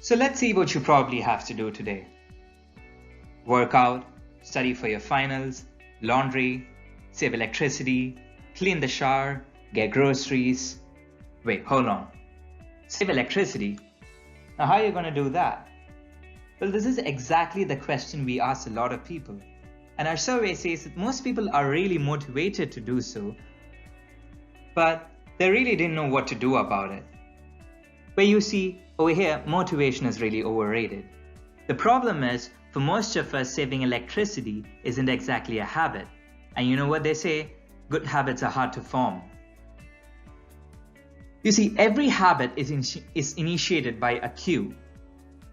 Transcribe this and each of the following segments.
So let's see what you probably have to do today. Work out, study for your finals, laundry, save electricity, clean the shower, get groceries. Wait, hold on. Save electricity? Now, how are you going to do that? Well, this is exactly the question we ask a lot of people. And our survey says that most people are really motivated to do so, but they really didn't know what to do about it. But you see, over here, motivation is really overrated. The problem is, for most of us, saving electricity isn't exactly a habit. And you know what they say? Good habits are hard to form. You see, every habit is initiated by a cue.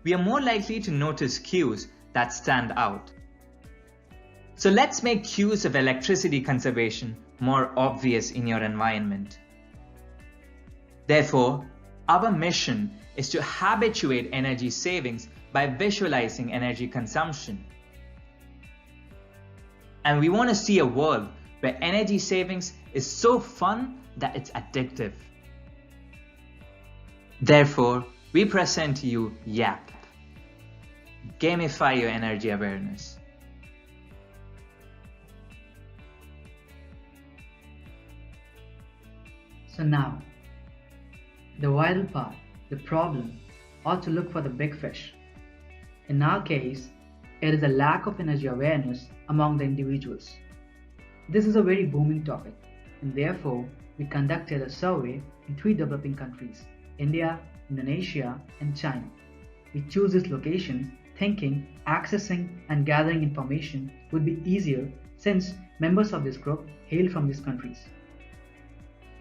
We are more likely to notice cues that stand out. So let's make cues of electricity conservation more obvious in your environment. Therefore, our mission is to habituate energy savings by visualizing energy consumption. And we want to see a world where energy savings is so fun that it's addictive. Therefore, we present to you YEEApp. Gamify your energy awareness. So now, the vital part, the problem, ought to look for the big fish. In our case, it is a lack of energy awareness among the individuals. This is a very booming topic, and therefore we conducted a survey in 3 developing countries, India, Indonesia, and China. We chose these locations thinking accessing and gathering information would be easier since members of this group hail from these countries.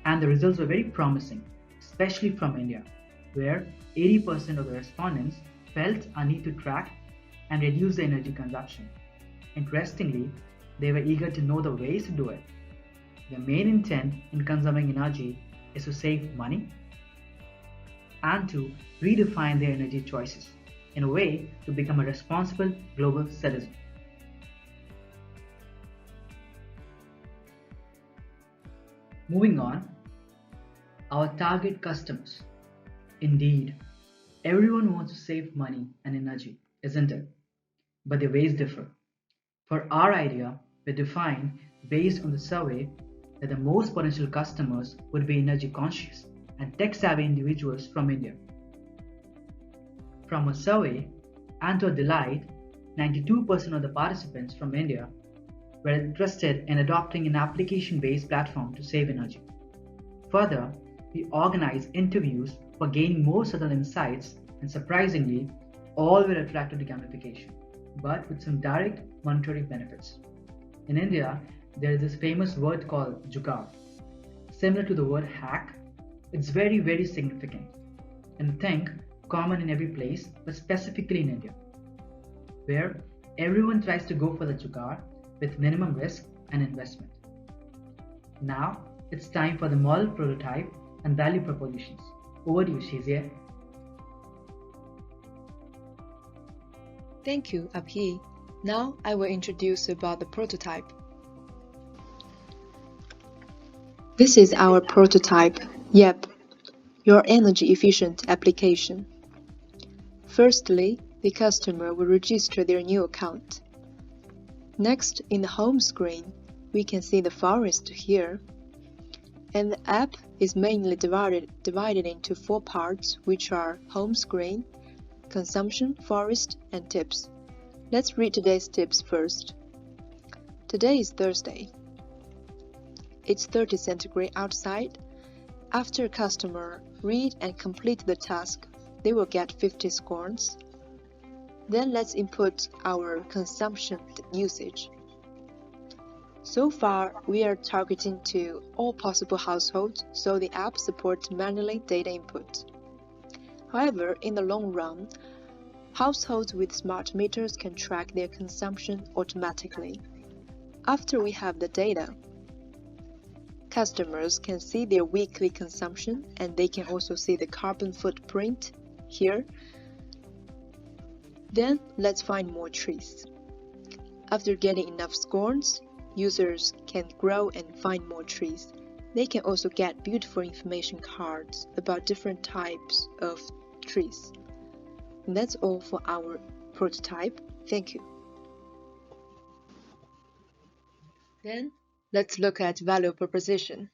And the results were very promising, especially from India, where 80% of the respondents felt a need to track and reduce the energy consumption. Interestingly, they were eager to know the ways to do it. Their main intent in conserving energy is to save money and to redefine their energy choices in a way to become a responsible global citizen. Moving on, our target customers. Indeed, everyone wants to save money and energy, isn't it? But their ways differ. For our idea, we defined based on the survey that the most potential customers would be energy conscious and tech-savvy individuals from India. From a survey, and to our delight, 92% of the participants from India were interested in adopting an application-based platform to save energy. Further, we organized interviews for gaining more subtle insights, and surprisingly, all were attracted to gamification, but with some direct monetary benefits. In India, there is this famous word called jugaad. Similar to the word hack, it's very, very significant, and think common in every place, but specifically in India, where everyone tries to go for the jugaad with minimum risk and investment. Now, it's time for the model prototype and value propositions. Over to you, Shizia. Thank you, Abhi. Now I will introduce about the prototype. This is our prototype, YEEApp, your energy efficient application. Firstly, the customer will register their new account. Next, in the home screen, we can see the forest here. And the app is mainly divided into 4 parts, which are home screen, consumption, forest, and tips. Let's read today's tips first. Today is Thursday. It's 30 centigrade outside. After a customer read and complete the task, they will get 50 scores. Then let's input our consumption usage. So far, we are targeting to all possible households, so the app supports manually data input. However, in the long run, households with smart meters can track their consumption automatically. After we have the data, customers can see their weekly consumption, and they can also see the carbon footprint here. Then let's find more trees. After getting enough scores, users can grow and find more trees. They can also get beautiful information cards about different types of trees. And that's all for our prototype. Thank you. Then, let's look at value proposition.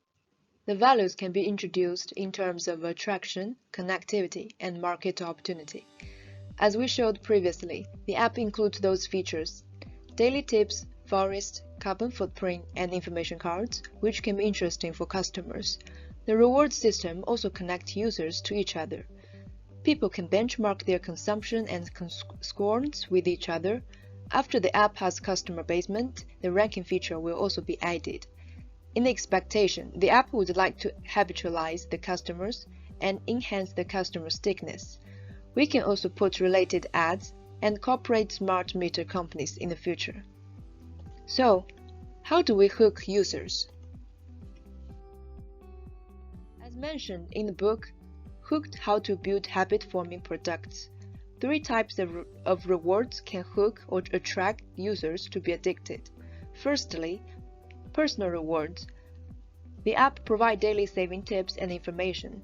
The values can be introduced in terms of attraction, connectivity, and market opportunity. As we showed previously, the app includes those features: daily tips, forest, carbon footprint, and information cards, which can be interesting for customers. The reward system also connects users to each other. People can benchmark their consumption and scores with each other. After the app has customer basement, the ranking feature will also be added. In the expectation, the app would like to habitualize the customers and enhance the customer stickiness. We can also put related ads and cooperate smart meter companies in the future. So, how do we hook users? As mentioned in the book, Hooked: How to Build Habit-Forming Products, 3 types of rewards can hook or attract users to be addicted. Firstly, personal rewards. The app provides daily saving tips and information.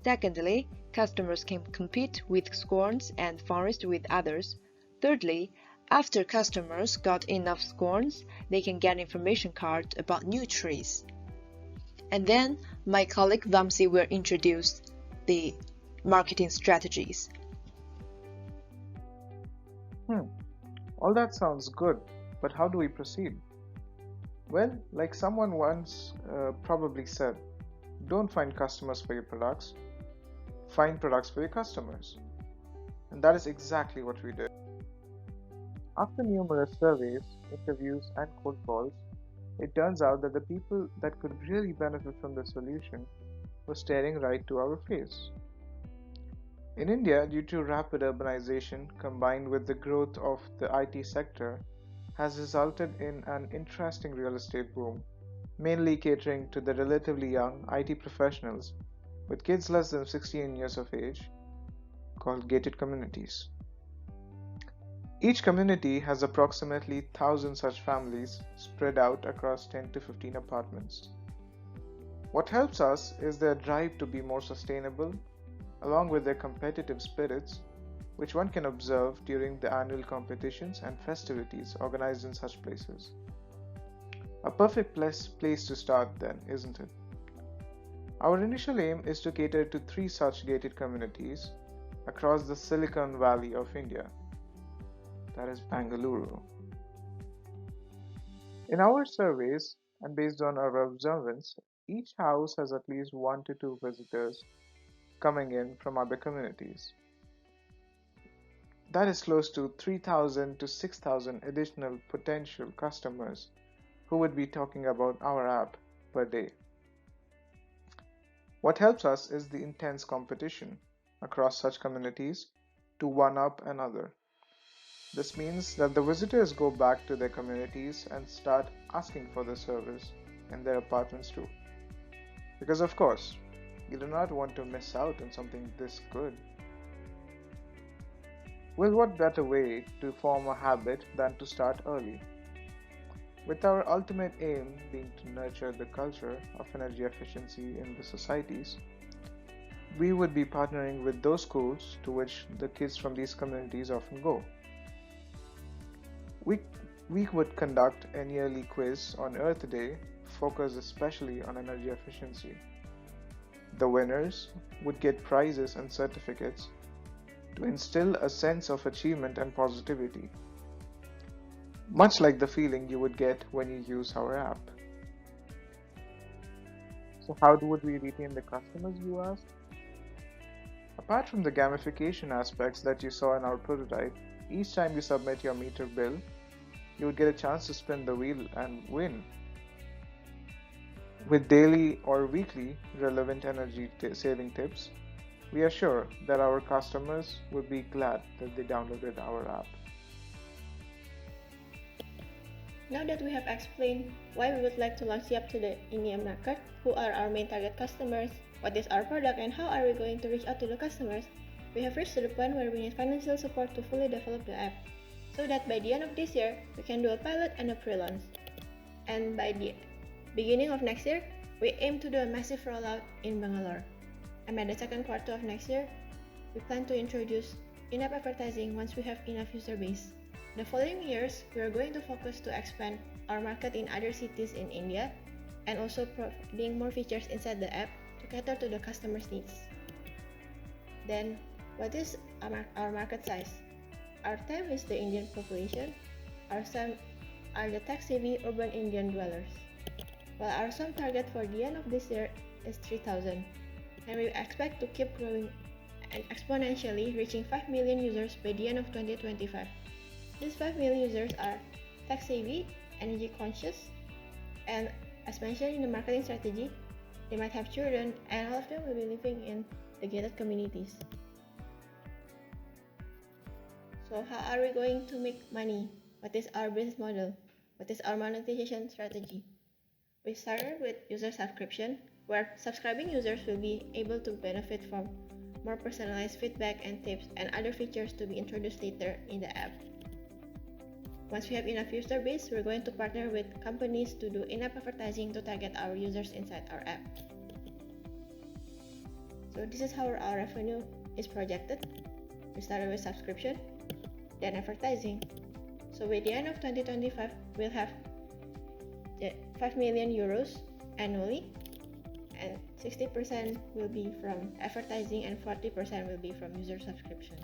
Secondly, customers can compete with scores and forest with others. Thirdly, after customers got enough scores, they can get information cards about new trees. And then, my colleague Vamsi will introduce the marketing strategies. All that sounds good, but how do we proceed? Well, like someone once probably said, don't find customers for your products, find products for your customers. And that is exactly what we did. After numerous surveys, interviews, and cold calls, it turns out that the people that could really benefit from the solution were staring right to our face. In India, due to rapid urbanization combined with the growth of the IT sector, has resulted in an interesting real estate boom, mainly catering to the relatively young IT professionals with kids less than 16 years of age, called gated communities. Each community has approximately 1,000 such families spread out across 10 to 15 apartments. What helps us is their drive to be more sustainable, along with their competitive spirits, which one can observe during the annual competitions and festivities organized in such places. A perfect place to start then, isn't it? Our initial aim is to cater to 3 such gated communities across the Silicon Valley of India, that is Bangalore. In our surveys, and based on our observance, each house has at least 1 to 2 visitors coming in from other communities. That is close to 3,000 to 6,000 additional potential customers who would be talking about our app per day. What helps us is the intense competition across such communities to one-up another. This means that the visitors go back to their communities and start asking for the service in their apartments too. Because of course, you do not want to miss out on something this good. Well, what better way to form a habit than to start early? With our ultimate aim being to nurture the culture of energy efficiency in the societies, we would be partnering with those schools to which the kids from these communities often go. We would conduct an yearly quiz on Earth Day focused especially on energy efficiency. The winners would get prizes and certificates to instill a sense of achievement and positivity, much like the feeling you would get when you use our app. So how would we retain the customers, you ask? Apart from the gamification aspects that you saw in our prototype, each time you submit your meter bill, you would get a chance to spin the wheel and win. With daily or weekly relevant energy saving tips, we are sure that our customers would be glad that they downloaded our app. Now that we have explained why we would like to launch YEEApp to the Indian market, who are our main target customers, what is our product, and how are we going to reach out to the customers, we have reached to the point where we need financial support to fully develop the app, so that by the end of this year, we can do a pilot and a pre-launch. And by the beginning of next year, we aim to do a massive rollout in Bangalore. And by the second quarter of next year, we plan to introduce in-app advertising once we have enough user base. The following years, we are going to focus to expand our market in other cities in India and also providing more features inside the app to cater to the customer's needs. Then, what is our market size? Our TAM is the Indian population. Our SAM are the tech-savvy urban Indian dwellers. While our SAM target for the end of this year is 3,000, and we expect to keep growing and exponentially reaching 5 million users by the end of 2025. These 5 million users are tech-savvy, energy-conscious, and as mentioned in the marketing strategy, they might have children and all of them will be living in the gated communities. So how are we going to make money? What is our business model? What is our monetization strategy? We started with user subscription, where subscribing users will be able to benefit from more personalized feedback and tips and other features to be introduced later in the app. Once we have enough user base, we're going to partner with companies to do in-app advertising to target our users inside our app. So this is how our revenue is projected. We started with subscription, then advertising. So by the end of 2025, we'll have 5 million euros annually, and 60% will be from advertising and 40% will be from user subscription.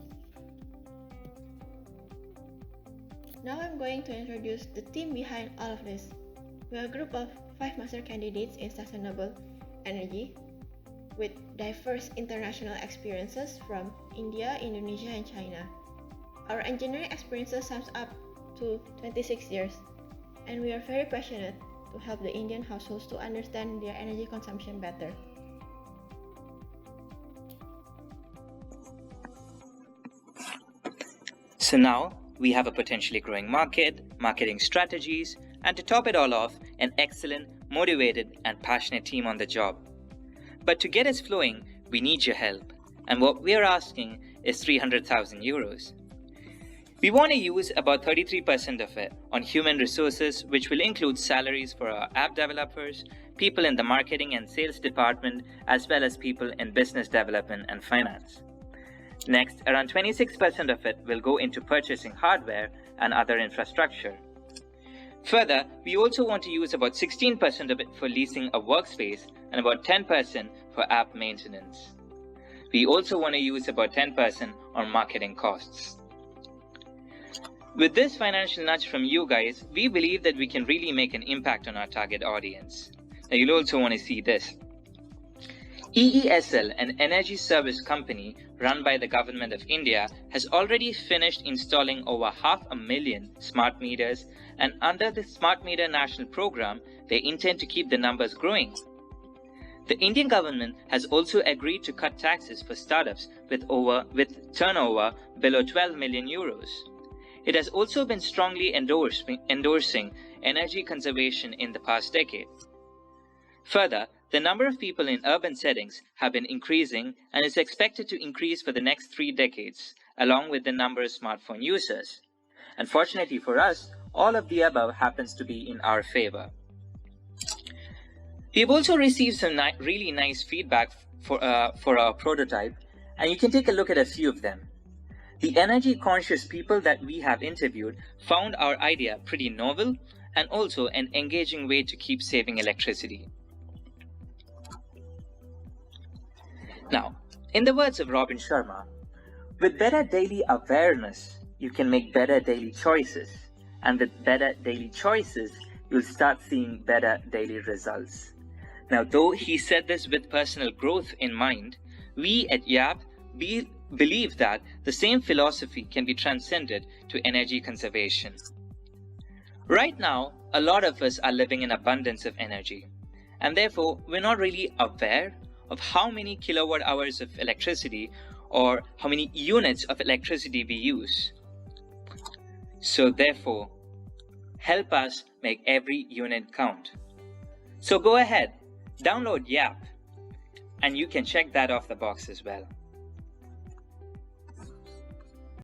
Now I'm going to introduce the team behind all of this. We're a group of 5 master candidates in sustainable energy with diverse international experiences from India, Indonesia, and China. Our engineering experiences sums up to 26 years, and we are very passionate to help the Indian households to understand their energy consumption better. So now we have a potentially growing market, marketing strategies, and to top it all off, an excellent, motivated, and passionate team on the job. But to get us flowing, we need your help, and what we are asking is 300,000 euros. We want to use about 33% of it on human resources, which will include salaries for our app developers, people in the marketing and sales department, as well as people in business development and finance. Next, around 26% of it will go into purchasing hardware and other infrastructure. Further, we also want to use about 16% of it for leasing a workspace and about 10% for app maintenance. We also want to use about 10% on marketing costs. With this financial nudge from you guys, we believe that we can really make an impact on our target audience. Now you'll also want to see this. EESL, an energy service company run by the Government of India, has already finished installing over 500,000 smart meters, and under the Smart Meter National Program, they intend to keep the numbers growing. The Indian government has also agreed to cut taxes for startups with turnover below 12 million euros. It has also been strongly endorsing energy conservation in the past decade. Further, the number of people in urban settings have been increasing and is expected to increase for the next 3 decades, along with the number of smartphone users. Unfortunately for us, all of the above happens to be in our favor. We've also received some really nice feedback for our prototype, and you can take a look at a few of them. The energy-conscious people that we have interviewed found our idea pretty novel and also an engaging way to keep saving electricity. Now, in the words of Robin Sharma, with better daily awareness, you can make better daily choices. And with better daily choices, you'll start seeing better daily results. Now, though he said this with personal growth in mind, we at YEEApp believe that the same philosophy can be transcended to energy conservation. Right now, a lot of us are living in abundance of energy, and therefore we're not really aware of how many kilowatt hours of electricity or how many units of electricity we use. So therefore, help us make every unit count. So go ahead, download YEEApp, and you can check that off the box as well.